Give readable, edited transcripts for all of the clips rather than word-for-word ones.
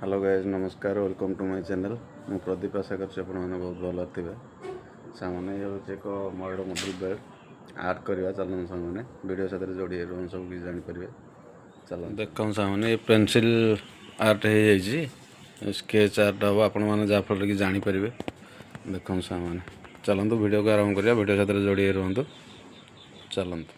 Hello guys नमस्कार welcome to my channel मु प्रदीप आशा कर बहुत भल थे सामने ये हूँ एक मयूर मॉडल बेड आर्ट करवा चलन सामने वीडियो साथ जोड़ी रोहन सब किसी जापर चल देख सामने पेनसिल आर्ट हो स्केच आर्ट हम आपण मैंने जहाँफल कि जापर देख सामने चलतु वीडियो को आरंभ करिया वीडियो साथ जोड़ी रुहतु चलतु।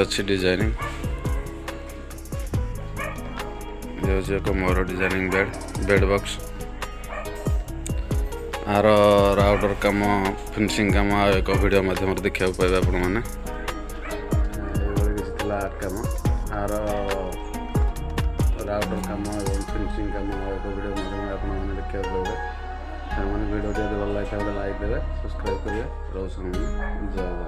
अच्छी डिजाइनिंग ये हूँ एक मोर डिजाइनिंग बेड बॉक्स आर राउटर कम फिनिशिंग कम एक वीडियो माध्यम देखा पाइबे आपण मैंने आर्ट कम आर राउटर कम फिनिशिंग कम एक वीडियो माध्यम आपने देखा पाइबे वीडियो भल लगे लाइक देवे सब्सक्राइब करेंगे रोज जय।